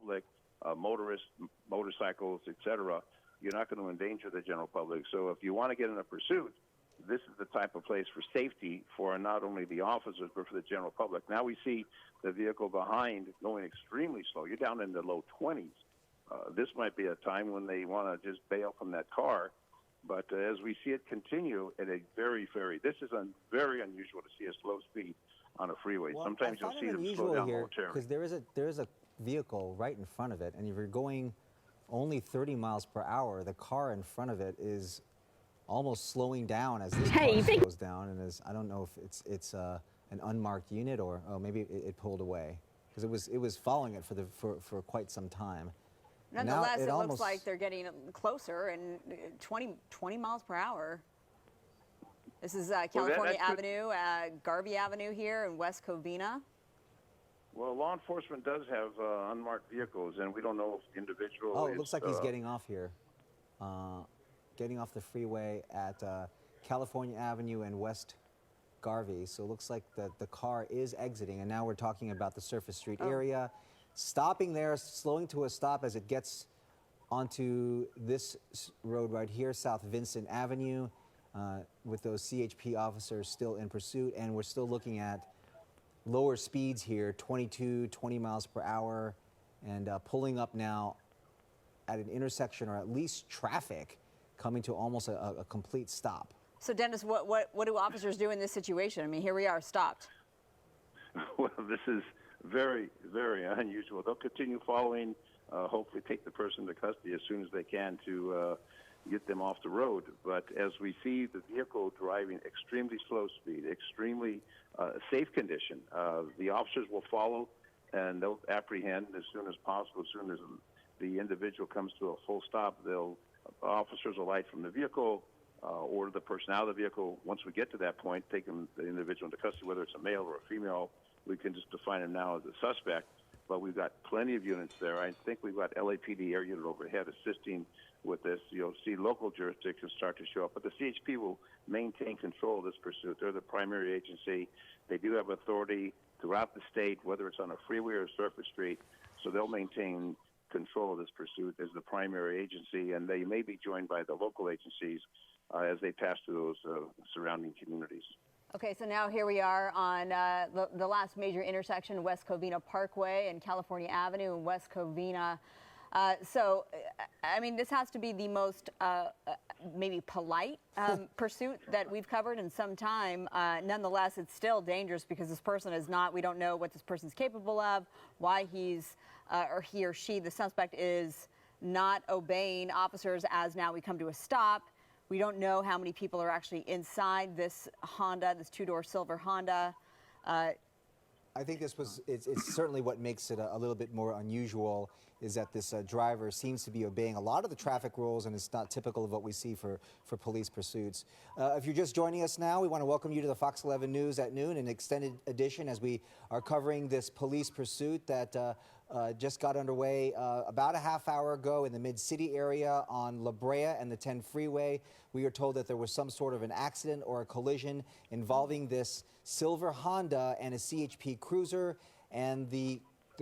public, motorists, motorcycles, etc. You're not going to endanger the general public. So if you want to get in a pursuit, this is the type of place for safety for not only the officers but for the general public. Now we see the vehicle behind going extremely slow. You're down in the low 20s. This might be a time when they want to just bail from that car. But as we see it continue at a very, this is very unusual to see a slow speed on a freeway. Well, Sometimes you'll see them slow down momentarily. Because there is a vehicle right in front of it, and if you're going only 30 miles per hour, the car in front of it is almost slowing down as this car slows down. And I don't know if it's an unmarked unit or maybe it pulled away, because it was following it for quite some time. Nonetheless, it looks like they're getting closer, and 20 miles per hour. This is California Avenue, Garvey Avenue here in West Covina. Well, law enforcement does have unmarked vehicles, and we don't know if the individual Oh, it looks like he's getting off here. Getting off the freeway at California Avenue and West Garvey. So it looks like the car is exiting, and now we're talking about the Surface Street area. Stopping there, slowing to a stop as it gets onto this road right here, South Vincent Avenue, with those CHP officers still in pursuit. And we're still looking at lower speeds here, 20 miles per hour, and pulling up now at an intersection, or at least traffic coming to almost a complete stop. So Dennis, what do officers do in this situation? I mean, here we are, stopped. Well, this is very, very unusual. They'll continue following, hopefully take the person to custody as soon as they can to get them off the road. But as we see the vehicle driving extremely slow speed, extremely safe condition, the officers will follow and they'll apprehend as soon as possible. As soon as the individual comes to a full stop, officers will alight from the vehicle, order the person out of the vehicle. Once we get to that point, take the individual into custody, whether it's a male or a female. We can just define him now as a suspect, but we've got plenty of units there. I think we've got LAPD air unit overhead assisting with this. You'll see local jurisdictions start to show up, but the CHP will maintain control of this pursuit. They're the primary agency. They do have authority throughout the state, whether it's on a freeway or a surface street, so they'll maintain control of this pursuit as the primary agency, and they may be joined by the local agencies as they pass through those surrounding communities. Okay, so now here we are on the last major intersection, West Covina Parkway and California Avenue in West Covina. So, I mean, this has to be the most maybe polite pursuit that we've covered in some time. Nonetheless, it's still dangerous because this person is not, we don't know what this person's capable of, why he's, or he or she, the suspect, is not obeying officers as now we come to a stop. We don't know how many people are actually inside this Honda, this two-door silver Honda. I think it's certainly what makes it a little bit more unusual is that this driver seems to be obeying a lot of the traffic rules, and it's not typical of what we see for police pursuits. If you're just joining us now, we want to welcome you to the Fox 11 News at noon, an extended edition as we are covering this police pursuit that just got underway about a half hour ago in the Mid-City area on La Brea and the 10 freeway. We are told that there was some sort of an accident or a collision involving this silver Honda and a CHP cruiser, and the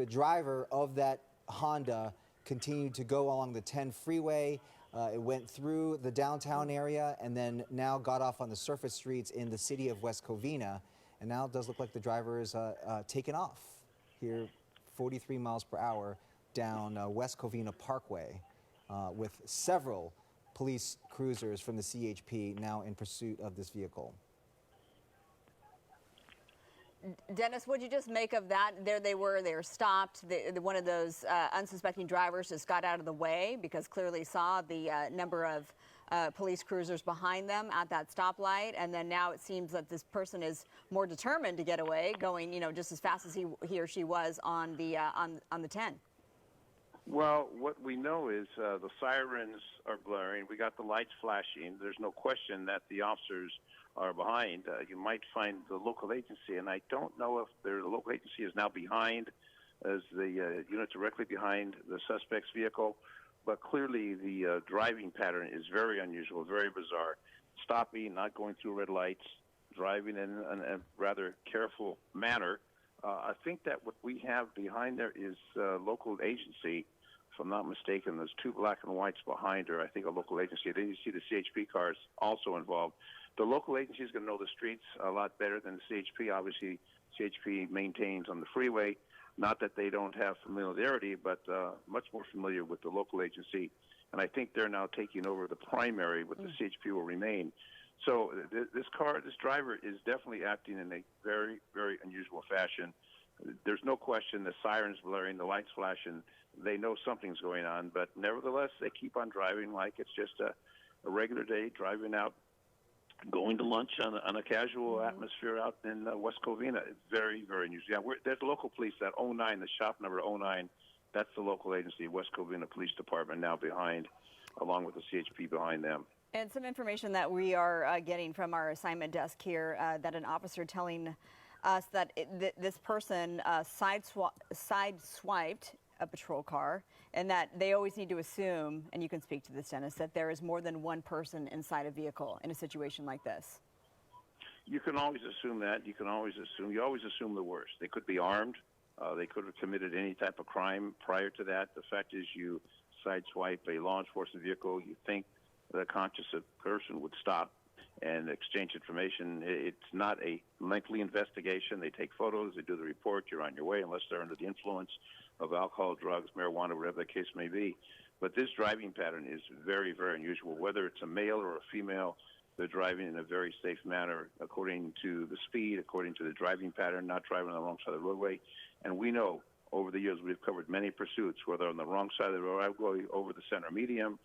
driver of that Honda continued to go along the 10 freeway. It went through the downtown area and then now got off on the surface streets in the city of West Covina, and now it does look like the driver is taken off here 43 miles per hour down West Covina Parkway with several police cruisers from the CHP now in pursuit of this vehicle. Dennis, what'd you just make of that? There they were stopped. One of those unsuspecting drivers just got out of the way because clearly saw the number of police cruisers behind them at that stoplight. And then now it seems that this person is more determined to get away, going, you know, just as fast as he or she was on the 10. Well, what we know is the sirens are blaring. We got the lights flashing. There's no question that the officers are behind. You might find the local agency, and I don't know if the local agency is now behind as the unit directly behind the suspect's vehicle, but clearly the driving pattern is very unusual, very bizarre. Stopping, not going through red lights, driving in a rather careful manner. I think that what we have behind there is local agency. If I'm not mistaken, there's two black and whites behind her. I think a local agency. Then you see the CHP cars also involved. The local agency is going to know the streets a lot better than the CHP. Obviously, CHP maintains on the freeway. Not that they don't have familiarity, but much more familiar with the local agency. And I think they're now taking over the primary, but the CHP will remain. So this driver is definitely acting in a very, very unusual fashion. There's no question the sirens blaring, the lights flashing. They know something's going on, but nevertheless, they keep on driving like it's just a regular day, driving out, going to lunch on a casual atmosphere out in West Covina. It's very, very unusual. Yeah, there's local police, that 09, the shop number 09, that's the local agency, West Covina Police Department, now behind, along with the CHP behind them. And some information that we are getting from our assignment desk here, that an officer telling us that this person sideswiped a patrol car, and that they always need to assume, and you can speak to this, Dennis, that there is more than one person inside a vehicle in a situation like this. You can always assume that. You always assume the worst. They could be armed. They could have committed any type of crime prior to that. The fact is, you sideswipe a law enforcement vehicle, you think the conscious person would stop and exchange information. It's not a lengthy investigation. They take photos, they do the report, you're on your way, unless they're under the influence of alcohol, drugs, marijuana, whatever the case may be. But this driving pattern is very, very unusual. Whether it's a male or a female, they're driving in a very safe manner according to the speed, according to the driving pattern, not driving on the wrong side of the roadway. And we know over the years we've covered many pursuits, whether on the wrong side of the roadway, over the center medium,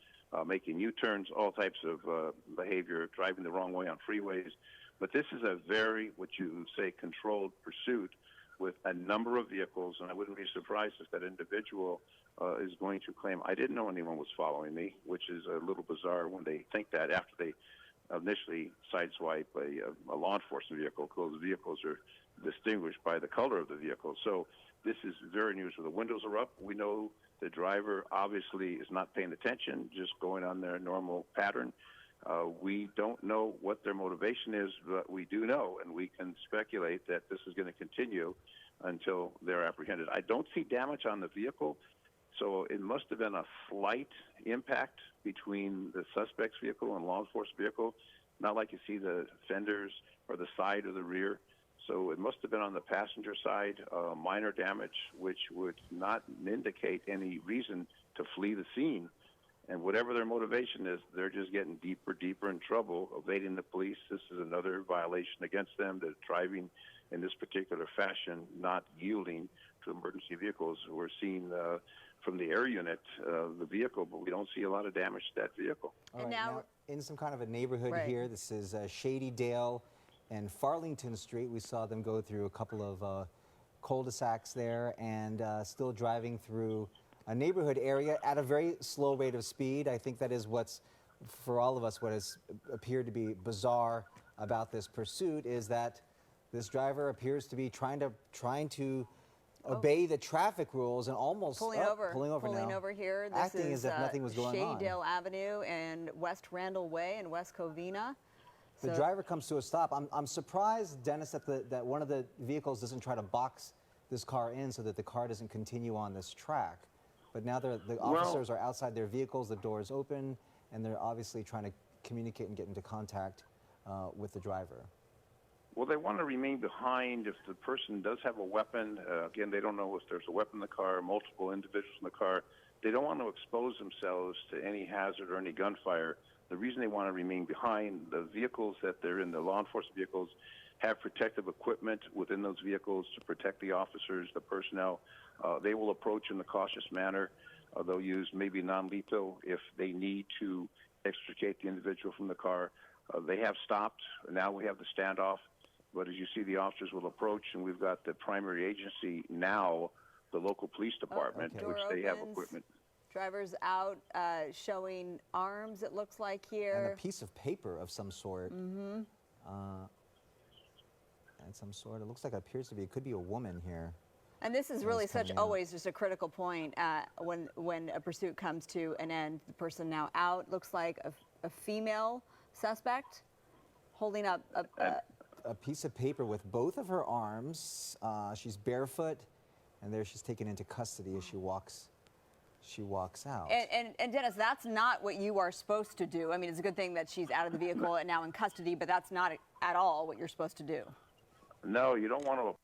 making U-turns, all types of behavior, driving the wrong way on freeways. But this is a very, what you say, controlled pursuit with a number of vehicles, and I wouldn't be surprised if that individual is going to claim, I didn't know anyone was following me, which is a little bizarre when they think that after they initially sideswipe a law enforcement vehicle, because vehicles are distinguished by the color of the vehicle. So this is very unusual. The windows are up. We know the driver obviously is not paying attention, just going on their normal pattern. We don't know what their motivation is, but we do know, and we can speculate that this is going to continue until they're apprehended. I don't see damage on the vehicle, so it must have been a slight impact between the suspect's vehicle and law enforcement vehicle, not like you see the fenders or the side or the rear. So it must have been on the passenger side, minor damage, which would not indicate any reason to flee the scene. And whatever their motivation is, they're just getting deeper in trouble, evading the police. This is another violation against them. They're driving in this particular fashion, not yielding to emergency vehicles. We're seeing from the air unit the vehicle, but we don't see a lot of damage to that vehicle. All right, now in some kind of a neighborhood here, this is Shady Dale and Farlington Street. We saw them go through a couple of cul-de-sacs there, and still driving through a neighborhood area at a very slow rate of speed. I think that is what's, for all of us, what has appeared to be bizarre about this pursuit is that this driver appears to be trying to obey the traffic rules and almost pulling over here. This acting is as if nothing was going on. Shadydale Avenue and West Randall Way in West Covina. The driver comes to a stop. I'm surprised, Dennis, that one of the vehicles doesn't try to box this car in so that the car doesn't continue on this track. But now the officers are outside their vehicles, the door is open, and they're obviously trying to communicate and get into contact with the driver. Well, they want to remain behind if the person does have a weapon. Again, they don't know if there's a weapon in the car, multiple individuals in the car. They don't want to expose themselves to any hazard or any gunfire. The reason they want to remain behind, the vehicles that they're in, the law enforcement vehicles, have protective equipment within those vehicles to protect the officers, the personnel. They will approach in a cautious manner. They'll use maybe non-lethal if they need to extricate the individual from the car. They have stopped. Now we have the standoff. But as you see, the officers will approach, and we've got the primary agency now, the local police department, which they have equipment. Drivers out showing arms, it looks like here. And a piece of paper of some sort. And some sort. It looks like it could be a woman here. And this is really always just a critical point when a pursuit comes to an end. The person now out looks like a female suspect holding up a piece of paper with both of her arms. She's barefoot, and there she's taken into custody as she walks out. And Dennis, that's not what you are supposed to do. I mean, it's a good thing that she's out of the vehicle and now in custody, but that's not at all what you're supposed to do. No, you don't want to